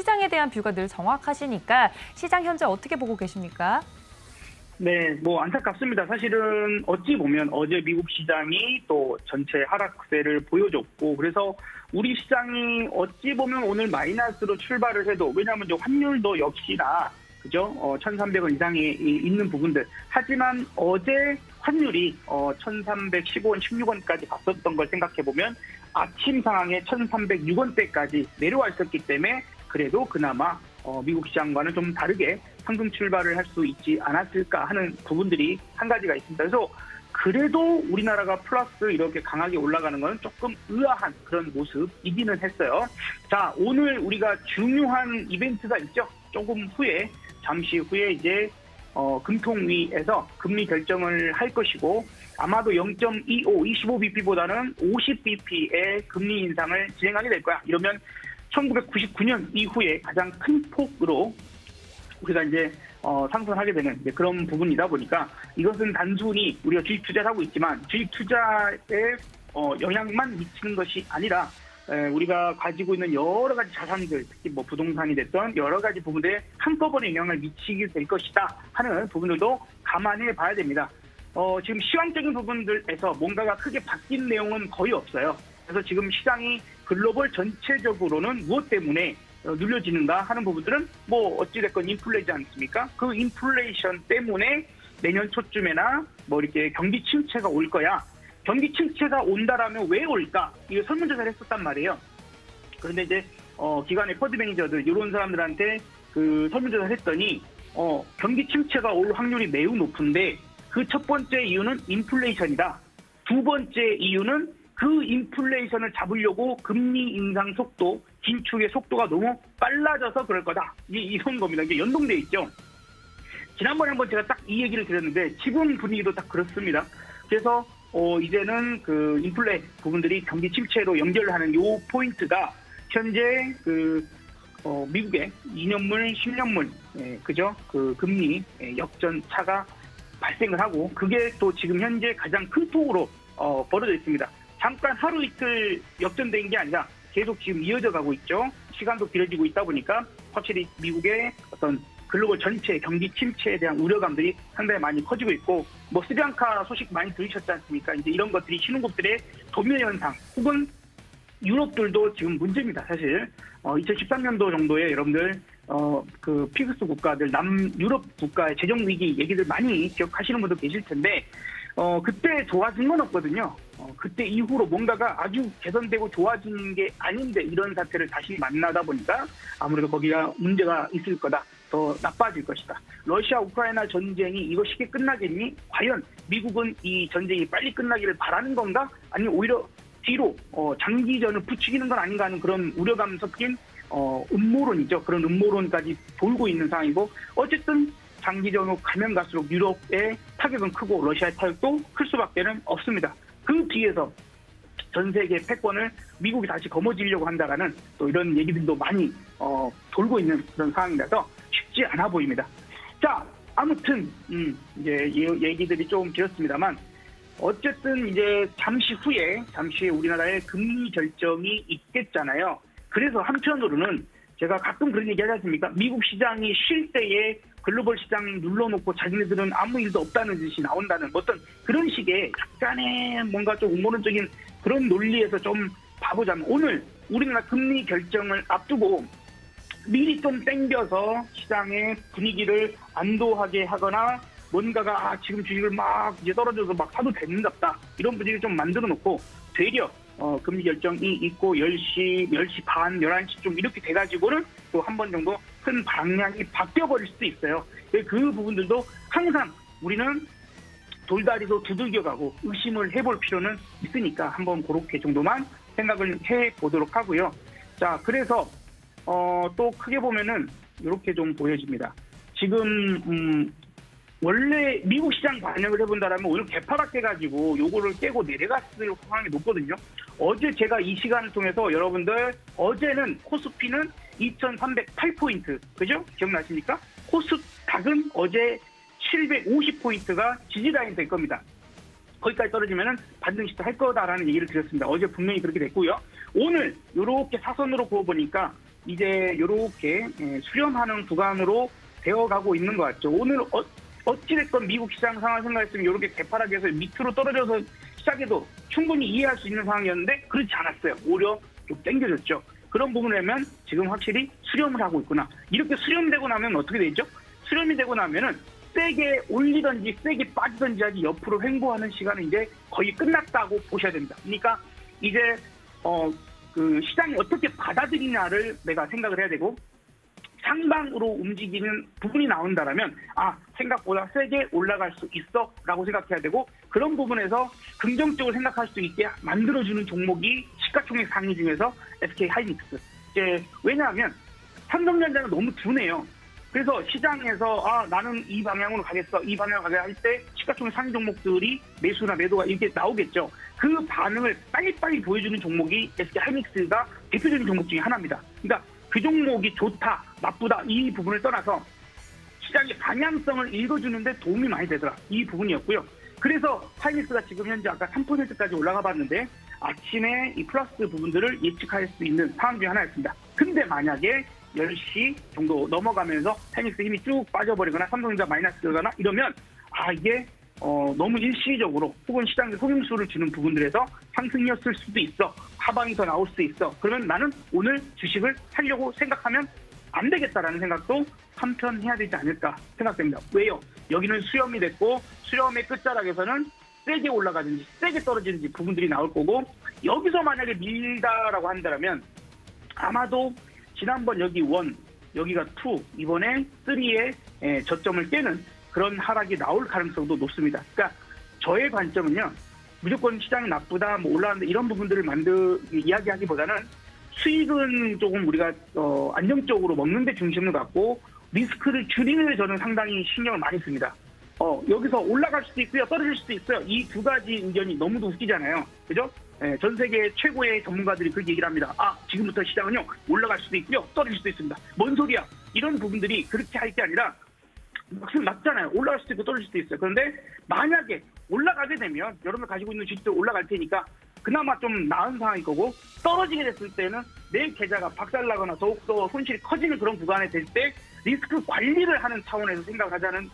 시장에 대한 뷰가 늘 정확하시니까 시장 현재 어떻게 보고 계십니까? 네, 뭐 안타깝습니다. 사실은 어찌 보면 어제 미국 시장이 또 전체 하락세를 보여줬고, 그래서 우리 시장이 어찌 보면 오늘 마이너스로 출발을 해도, 왜냐하면 환율도 역시나 그죠? 1,300원 이상에 있는 부분들. 하지만 어제 환율이 1,315원, 16원까지 갔었던 걸 생각해 보면 아침 상황에 1,306원대까지 내려와 있었기 때문에 그래도 그나마 미국 시장과는 좀 다르게 상승 출발을 할 수 있지 않았을까 하는 부분들이 한 가지가 있습니다. 그래서 그래도 우리나라가 플러스 이렇게 강하게 올라가는 건 조금 의아한 그런 모습이기는 했어요. 자, 오늘 우리가 중요한 이벤트가 있죠. 조금 후에, 잠시 후에 이제 금통위에서 금리 결정을 할 것이고, 아마도 0.25, 25bp보다는 50bp의 금리 인상을 진행하게 될 거야. 이러면 1999년 이후에 가장 큰 폭으로 우리가 이제 상승하게 되는 이제 그런 부분이다 보니까, 이것은 단순히 우리가 주식 투자를 하고 있지만 주식 투자에 영향만 미치는 것이 아니라 우리가 가지고 있는 여러 가지 자산들, 특히 뭐 부동산이 됐던 여러 가지 부분들에 한꺼번에 영향을 미치게 될 것이다 하는 부분들도 감안해 봐야 됩니다. 지금 시황적인 부분들에서 뭔가가 크게 바뀐 내용은 거의 없어요. 그래서 지금 시장이 글로벌 전체적으로는 무엇 때문에 눌려지는가 하는 부분들은 뭐 어찌됐건 인플레이지 않습니까? 그 인플레이션 때문에 내년 초쯤에나 뭐 이렇게 경기 침체가 올 거야. 경기 침체가 온다라면 왜 올까? 이거 설문조사를 했었단 말이에요. 그런데 이제 기관의 펀드 매니저들 이런 사람들한테 그 설문조사를 했더니 경기 침체가 올 확률이 매우 높은데, 그 첫 번째 이유는 인플레이션이다. 두 번째 이유는 그 인플레이션을 잡으려고 금리 인상 속도, 긴축의 속도가 너무 빨라져서 그럴 거다. 이런 겁니다. 이게 연동돼 있죠. 지난번에 한번 제가 딱 이 얘기를 드렸는데 지금 분위기도 딱 그렇습니다. 그래서 이제는 그 인플레 부분들이 경기 침체로 연결하는 요 포인트가 현재 그 미국의 2년물, 10년물 그죠? 그 금리 역전 차가 발생을 하고, 그게 또 지금 현재 가장 큰 폭으로 벌어져 있습니다. 잠깐 하루 이틀 역전된 게 아니라 계속 지금 이어져 가고 있죠. 시간도 길어지고 있다 보니까 확실히 미국의 어떤 글로벌 전체 경기 침체에 대한 우려감들이 상당히 많이 커지고 있고, 뭐 스리랑카 소식 많이 들으셨지 않습니까? 이제 이런 것들이 신흥국들의 도미 현상, 혹은 유럽들도 지금 문제입니다. 사실 2013년도 정도에 여러분들 그 피그스 국가들, 남유럽 국가의 재정 위기 얘기들 많이 기억하시는 분도 계실 텐데, 그때 좋아진 건 없거든요. 그때 이후로 뭔가가 아주 개선되고 좋아지는 게 아닌데 이런 사태를 다시 만나다 보니까 아무래도 거기가 문제가 있을 거다. 더 나빠질 것이다. 러시아 우크라이나 전쟁이 이거 쉽게 끝나겠니? 과연 미국은 이 전쟁이 빨리 끝나기를 바라는 건가? 아니면 오히려 뒤로 장기전을 부추기는 건 아닌가 하는 그런 우려감 섞인 음모론이죠. 그런 음모론까지 돌고 있는 상황이고, 어쨌든 장기전으로 가면 갈수록 유럽의 타격은 크고 러시아의 타격도 클 수밖에 없습니다. 그 뒤에서 전 세계 패권을 미국이 다시 거머쥐려고 한다라는 또 이런 얘기들도 많이 돌고 있는 그런 상황이라서 쉽지 않아 보입니다. 자, 아무튼 이제 얘기들이 좀 길었습니다만, 어쨌든 이제 잠시 후에 우리나라의 금리 결정이 있겠잖아요. 그래서 한편으로는 제가 가끔 그런 얘기 하지 않습니까? 미국 시장이 쉴 때에 글로벌 시장 눌러놓고 자기네들은 아무 일도 없다는 짓이 나온다는 어떤 그런 식의 약간의 뭔가 좀 음모론적인 그런 논리에서 좀 봐보자면, 오늘 우리나라 금리 결정을 앞두고 미리 좀 땡겨서 시장의 분위기를 안도하게 하거나, 뭔가가 지금 주식을 막 이제 떨어져서 막 사도 되는갑다, 이런 분위기를 좀 만들어 놓고 되려 금리 결정이 있고 10시 반, 11시쯤 이렇게 돼가지고는 또 한 번 정도 큰 방향이 바뀌어버릴 수도 있어요. 그 부분들도 항상 우리는 돌다리도 두들겨가고 의심을 해볼 필요는 있으니까 한번 그렇게 정도만 생각을 해보도록 하고요. 자, 그래서 또 크게 보면은 이렇게 좀 보여집니다. 지금 원래 미국 시장 반영을 해본다라면 오늘 개파락해가지고 요거를 깨고 내려갔을 상황이 높거든요. 어제 제가 이 시간을 통해서 여러분들, 어제는 코스피는 2308포인트, 그죠? 기억나십니까? 코스닥은 어제 750포인트가 지지라인 될 겁니다. 거기까지 떨어지면은 반등 시도할 거다라는 얘기를 드렸습니다. 어제 분명히 그렇게 됐고요. 오늘 이렇게 사선으로 그어보니까 이제 이렇게 수렴하는 구간으로 되어가고 있는 것 같죠. 오늘 어찌됐건 미국 시장 상황 생각했으면 이렇게 개파랗게 해서 밑으로 떨어져서 시작해도 충분히 이해할 수 있는 상황이었는데 그렇지 않았어요. 오히려 좀 당겨졌죠. 그런 부분이라면 지금 확실히 수렴을 하고 있구나. 이렇게 수렴되고 나면 어떻게 되죠? 수렴이 되고 나면은 세게 올리든지 세게 빠지든지 하지 옆으로 횡보하는 시간은 이제 거의 끝났다고 보셔야 됩니다. 그러니까 이제 그 시장이 어떻게 받아들이냐를 내가 생각을 해야 되고 상방으로 움직이는 부분이 나온다라면 생각보다 세게 올라갈 수 있어라고 생각해야 되고 그런 부분에서 긍정적으로 생각할 수 있게 만들어주는 종목이 시가총액 상위 중에서 SK 하이닉스. 왜냐하면 삼성전자는 너무 둔해요. 그래서 시장에서 나는 이 방향으로 가겠어, 이 방향으로 가겠어 할 때 시가총액 상위 종목들이 매수나 매도가 이렇게 나오겠죠. 그 반응을 빨리빨리 보여주는 종목이 SK 하이닉스가 대표적인 종목 중에 하나입니다. 그러니까 그 종목이 좋다, 나쁘다 이 부분을 떠나서 시장의 방향성을 읽어주는데 도움이 많이 되더라. 이 부분이었고요. 그래서 하이닉스가 지금 현재 아까 3%까지 올라가 봤는데 아침에 이 플러스 부분들을 예측할 수 있는 상황 중에 하나였습니다. 근데 만약에 10시 정도 넘어가면서 하이닉스 힘이 쭉 빠져버리거나 삼성전자 마이너스 들어가나 이러면 이게 너무 일시적으로 혹은 시장에 속임수를 주는 부분들에서 상승이었을 수도 있어. 하방이 더 나올 수도 있어. 그러면 나는 오늘 주식을 사려고 생각하면 안 되겠다라는 생각도 한편 해야 되지 않을까 생각됩니다. 왜요? 여기는 수렴이 됐고 수렴의 끝자락에서는 세게 올라가든지 세게 떨어지는지 부분들이 나올 거고 여기서 만약에 밀다라고 한다면 아마도 지난번 여기 1, 여기가 2, 이번에 3의 저점을 깨는 그런 하락이 나올 가능성도 높습니다. 그러니까 저의 관점은요. 무조건 시장이 나쁘다, 올라가는데 이런 부분들을 이야기하기보다는 수익은 조금 우리가 안정적으로 먹는 데 중심을 갖고 리스크를 줄이는 데 저는 상당히 신경을 많이 씁니다. 여기서 올라갈 수도 있고요. 떨어질 수도 있어요. 이 두 가지 의견이 너무도 웃기잖아요. 그죠? 전 세계 최고의 전문가들이 그렇게 얘기를 합니다. 지금부터 시장은요. 올라갈 수도 있고요. 떨어질 수도 있습니다. 뭔 소리야? 이런 부분들이 그렇게 할 게 아니라 막상 맞잖아요. 올라갈 수도 있고 떨어질 수도 있어요. 그런데 만약에 올라가게 되면 여러분들 가지고 있는 주식들 올라갈 테니까 그나마 좀 나은 상황일 거고 떨어지게 됐을 때는 내 계좌가 박살나거나 더욱더 손실이 커지는 그런 구간에 될 때 리스크 관리를 하는 차원에서 생각하자는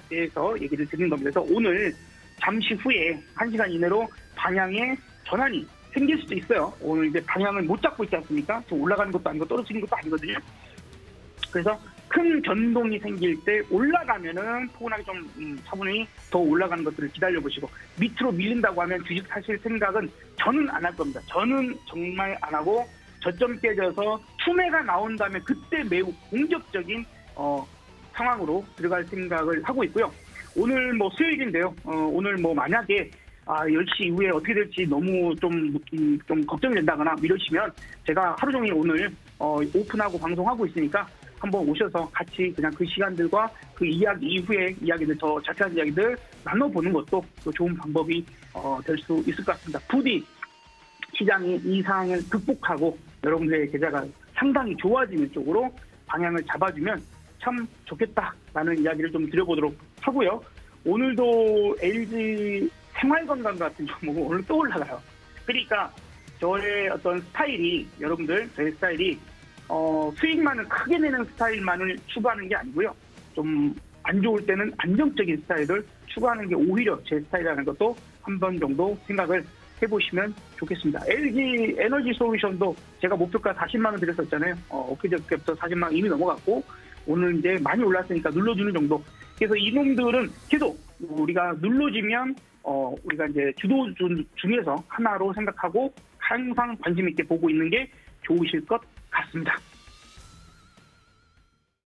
데에서 얘기를 드린 겁니다. 그래서 오늘 잠시 후에 1시간 이내로 방향의 전환이 생길 수도 있어요. 오늘 이제 방향을 못 잡고 있지 않습니까? 지금 올라가는 것도 아니고 떨어지는 것도 아니거든요. 그래서 큰 변동이 생길 때 올라가면은 포근하게 좀 차분히 더 올라가는 것들을 기다려보시고 밑으로 밀린다고 하면 주식 사실 생각은 저는 안 할 겁니다. 저는 정말 안 하고 저점 깨져서 투매가 나온다면 그때 매우 공격적인 상황으로 들어갈 생각을 하고 있고요. 오늘 수요일인데요. 오늘 만약에 10시 이후에 어떻게 될지 너무 좀 걱정이 된다거나 이러시면 제가 하루 종일 오늘 오픈하고 방송하고 있으니까 한번 오셔서 같이 그냥 그 시간들과 그 이야기 이후에 이야기들 더 자세한 이야기들 나눠보는 것도 또 좋은 방법이 될 수 있을 것 같습니다. 부디 시장이 이 상황을 극복하고 여러분들의 계좌가 상당히 좋아지는 쪽으로 방향을 잡아주면 참 좋겠다라는 이야기를 좀 드려보도록 하고요. 오늘도 LG 생활건강 같은 종목은 오늘 또 올라가요. 그러니까 저의 어떤 스타일이 여러분들 저의 스타일이 수익만을 크게 내는 스타일만을 추구하는 게 아니고요. 좀 안 좋을 때는 안정적인 스타일을 추구하는 게 오히려 제 스타일이라는 것도 한 번 정도 생각을 해보시면 좋겠습니다. LG 에너지 솔루션도 제가 목표가 40만 원 드렸었잖아요. 엊그저께부터 40만 원 이미 넘어갔고 오늘 이제 많이 올랐으니까 눌러주는 정도. 그래서 이놈들은 계속 우리가 눌러지면 우리가 이제 주도 중에서 하나로 생각하고 항상 관심 있게 보고 있는 게 좋으실 것 같습니다.